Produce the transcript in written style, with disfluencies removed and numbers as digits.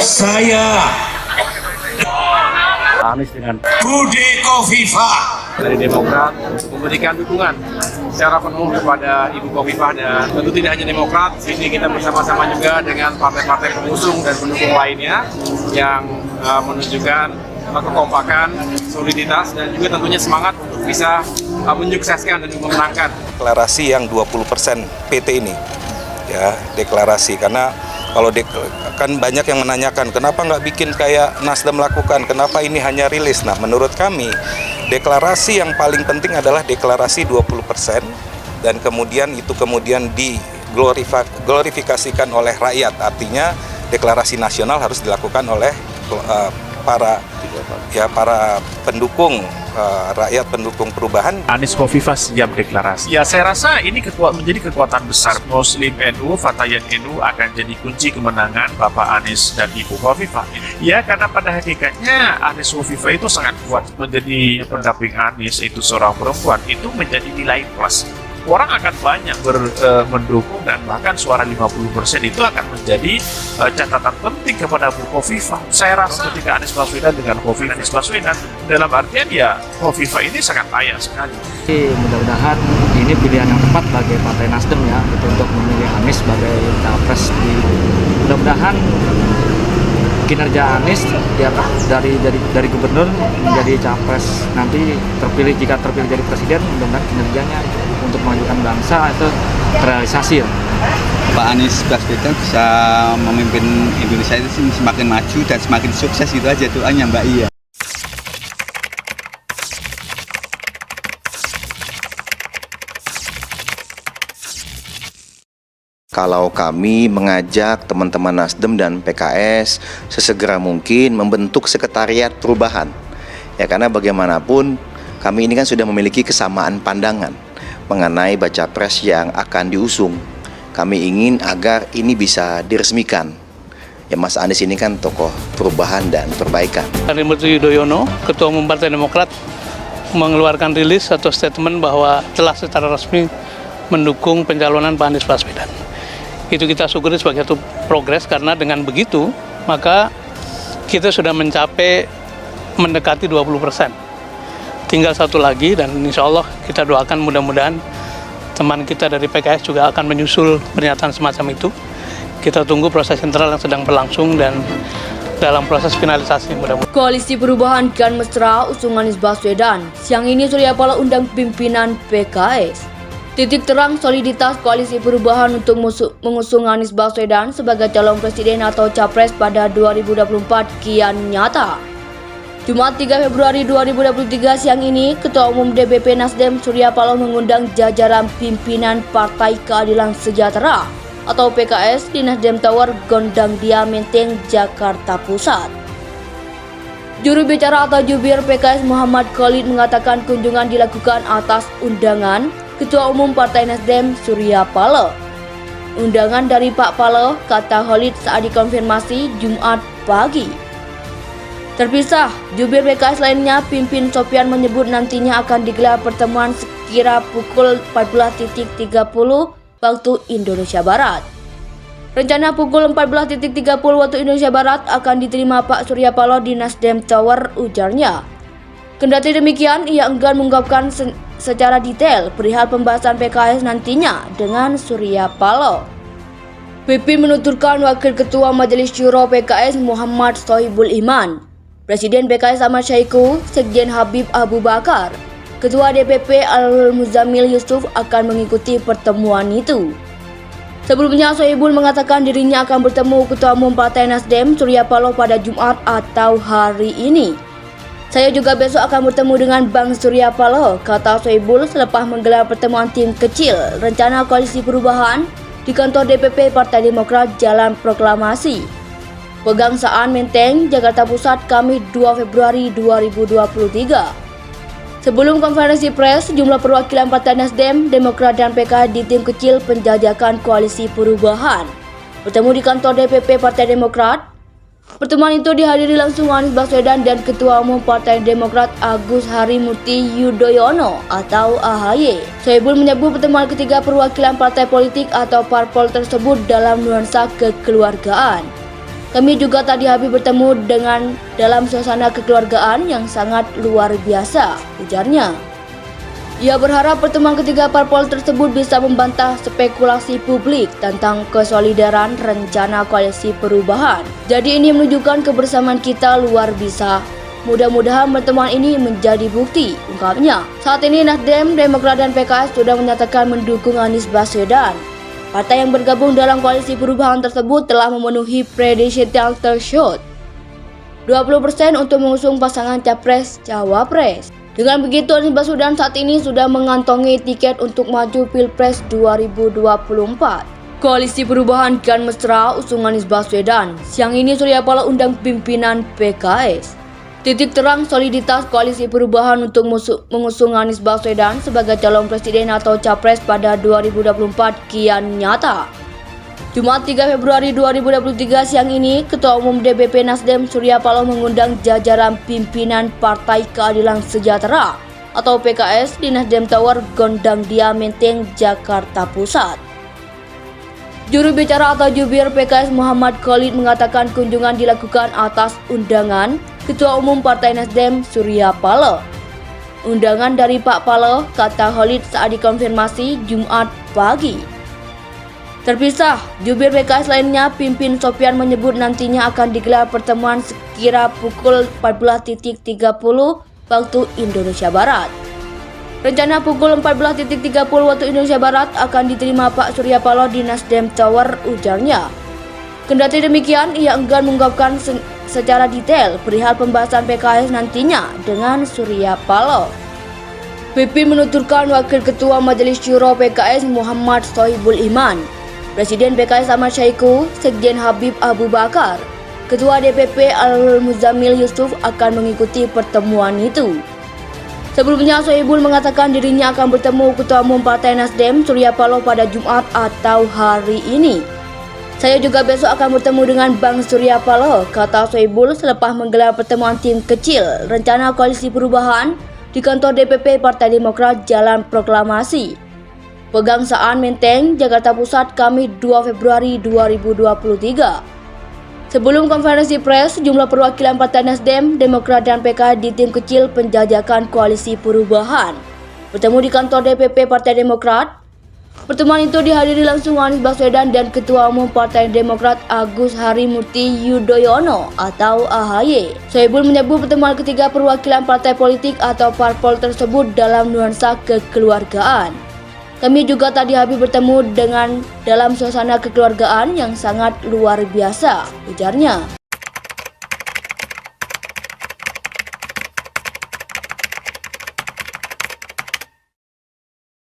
Saya Anies dengan Budi Kofifa dari Demokrat memberikan dukungan secara penuh kepada Ibu Kofifa, dan tentu tidak hanya Demokrat, sini kita bersama-sama juga dengan partai-partai pengusung dan pendukung lainnya yang menunjukkan kekompakan, soliditas, dan juga tentunya semangat untuk bisa menyukseskan dan memenangkan deklarasi yang 20% PT ini. Ya, deklarasi, karena kalau kan banyak yang menanyakan kenapa nggak bikin kayak Nasdem lakukan, kenapa ini hanya rilis. Nah, menurut kami deklarasi yang paling penting adalah deklarasi 20% dan kemudian itu kemudian diglorifikasikan oleh rakyat. Artinya deklarasi nasional harus dilakukan oleh para pendukung rakyat, pendukung perubahan. Anies Kofifa siap deklarasi. Ya, saya rasa ini menjadi kekuatan besar. Muslim NU, Fatayan NU akan jadi kunci kemenangan Bapak Anies dan Ibu Kofifa. Ya, karena pada hakikatnya Anies Kofifa itu sangat kuat. Menjadi pendamping Anies itu seorang perempuan, itu menjadi nilai plus. Orang akan banyak mendukung, dan bahkan suara 50% itu akan menjadi catatan penting kepada Bu Kofifa. Saya rasa ketika Anies Baswedan dengan Kofifa Anies Baswedan, dalam artian ya Kofifa ini sangat kaya sekali. Mudah-mudahan ini pilihan yang tepat bagi Partai Nasdem ya, untuk memilih Anies sebagai capres. Mudah-mudahan kinerja Anies ya, dari gubernur menjadi capres nanti jika terpilih jadi presiden, mudah-mudahan kinerjanya untuk memajukan bangsa itu terrealisasi ya. Pak Anies Baswedan bisa memimpin Indonesia itu semakin maju dan semakin sukses, itu aja doanya Mbak Iya. Kalau kami mengajak teman-teman Nasdem dan PKS sesegera mungkin membentuk sekretariat perubahan. Ya, karena bagaimanapun kami ini kan sudah memiliki kesamaan pandangan mengenai baca pres yang akan diusung. Kami ingin agar ini bisa diresmikan. Ya, Mas Anies ini kan tokoh perubahan dan perbaikan. Harimurti Yudhoyono, Ketua Umum Partai Demokrat, mengeluarkan rilis atau statement bahwa telah secara resmi mendukung pencalonan Pak Anies Baswedan. Itu kita syukuri sebagai satu progres, karena dengan begitu maka kita sudah mencapai mendekati 20%. Tinggal satu lagi, dan insya Allah kita doakan mudah-mudahan teman kita dari PKS juga akan menyusul pernyataan semacam itu. Kita tunggu proses internal yang sedang berlangsung dan dalam proses finalisasi mudah-mudahan. Koalisi Perubahan kian mesra usung Anies Baswedan. Siang ini Surya Paloh undang pimpinan PKS. Titik terang soliditas Koalisi Perubahan untuk mengusung Anies Baswedan sebagai calon presiden atau capres pada 2024 kian nyata. Jumat 3 Februari 2023 siang ini, Ketua Umum DPP Nasdem Surya Paloh mengundang jajaran pimpinan Partai Keadilan Sejahtera atau PKS di Nasdem Tower, Gondang Dia Menteng, Jakarta Pusat. Juru bicara atau jubir PKS Muhammad Khalid mengatakan kunjungan dilakukan atas undangan Ketua Umum Partai Nasdem Surya Paloh. Undangan dari Pak Paloh, kata Khalid saat dikonfirmasi Jumat pagi. Terpisah, jubir PKS lainnya Pimpin Sopyan menyebut nantinya akan digelar pertemuan sekira pukul 14.30 waktu Indonesia Barat. Rencana pukul 14.30 waktu Indonesia Barat akan diterima Pak Surya Paloh di Nasdem Tower, ujarnya. Kendati demikian, ia enggan mengungkapkan secara detail perihal pembahasan PKS nantinya dengan Surya Paloh. Pipin menuturkan Wakil Ketua Majelis Syuro PKS Muhammad Sohibul Iman, Presiden PKS Ahmad Syahiku, Sekjen Habib Abu Bakar, Ketua DPP Al-Muzammil Yusuf akan mengikuti pertemuan itu. Sebelumnya, Sohibul mengatakan dirinya akan bertemu Ketua Umum Partai Nasdem Surya Paloh pada Jumat atau hari ini. Saya juga besok akan bertemu dengan Bang Surya Paloh, kata Sohibul selepas menggelar pertemuan tim kecil rencana Koalisi Perubahan di kantor DPP Partai Demokrat Jalan Proklamasi, Pegangsaan Menteng, Jakarta Pusat, Kamis 2 Februari 2023. Sebelum konferensi pers, jumlah perwakilan Partai Nasdem, Demokrat dan PKS di tim kecil penjajakan Koalisi Perubahan bertemu di kantor DPP Partai Demokrat. Pertemuan itu dihadiri langsung Anies Baswedan dan Ketua Umum Partai Demokrat Agus Harimurti Yudhoyono atau AHY. Sohibul menyebut pertemuan ketiga perwakilan partai politik atau parpol tersebut dalam nuansa kekeluargaan. Kami juga tadi habis bertemu dengan dalam suasana kekeluargaan yang sangat luar biasa, ujarnya. Ia berharap pertemuan ketiga parpol tersebut bisa membantah spekulasi publik tentang kesolidaran rencana koalisi perubahan. Jadi ini menunjukkan kebersamaan kita luar biasa. Mudah-mudahan pertemuan ini menjadi bukti, ungkapnya. Saat ini Nasdem, Demokrat dan PKS sudah menyatakan mendukung Anies Baswedan. Partai yang bergabung dalam koalisi perubahan tersebut telah memenuhi presidensial threshold 20% untuk mengusung pasangan Capres-Cawapres. Dengan begitu, Anies Baswedan saat ini sudah mengantongi tiket untuk maju Pilpres 2024. Koalisi Perubahan kian mesra usung Anies Baswedan. Siang ini Surya Paloh undang pimpinan PKS. Titik terang soliditas Koalisi Perubahan untuk mengusung Anies Baswedan sebagai calon presiden atau capres pada 2024 kian nyata. Jumat 3 Februari 2023 siang ini, Ketua Umum DPP Nasdem Surya Paloh mengundang jajaran pimpinan Partai Keadilan Sejahtera atau PKS di Nasdem Tower, Gondang Dia Menteng, Jakarta Pusat. Juru bicara atau jubir PKS Muhammad Khalid mengatakan kunjungan dilakukan atas undangan Ketua Umum Partai Nasdem Surya Paloh. Undangan dari Pak Paloh, kata Khalid saat dikonfirmasi Jumat pagi. Terpisah, jubir PKS lainnya Pimpin Sopyan menyebut nantinya akan digelar pertemuan sekira pukul 14.30 waktu Indonesia Barat. Rencana pukul 14.30 waktu Indonesia Barat akan diterima Pak Surya Paloh di Nasdem Tower, ujarnya. Kendati demikian, ia enggan mengungkapkan secara detail perihal pembahasan PKS nantinya dengan Surya Paloh. Pimpin menuturkan Wakil Ketua Majelis Syuro PKS Muhammad Sohibul Iman, Presiden PKS Ahmad Syahiku, Sekjen Habib Abu Bakar, Ketua DPP Al-Muzamil Yusuf akan mengikuti pertemuan itu. Sebelumnya, Sohibul mengatakan dirinya akan bertemu Ketua Umum Partai Nasdem Surya Paloh pada Jumat atau hari ini. Saya juga besok akan bertemu dengan Bang Surya Paloh, kata Sohibul selepas menggelar pertemuan tim kecil rencana koalisi perubahan di kantor DPP Partai Demokrat Jalan Proklamasi, Pegangsaan Menteng, Jakarta Pusat, Kamis 2 Februari 2023. Sebelum konferensi pers, sejumlah perwakilan Partai Nasdem, Demokrat dan PKS di tim kecil penjajakan koalisi perubahan bertemu di kantor DPP Partai Demokrat. Pertemuan itu dihadiri langsung Anies Baswedan dan Ketua Umum Partai Demokrat Agus Harimurti Yudhoyono atau AHY. Sohibul menyebut pertemuan ketiga perwakilan partai politik atau parpol tersebut dalam nuansa kekeluargaan. Kami juga tadi habis bertemu dengan dalam suasana kekeluargaan yang sangat luar biasa, ujarnya.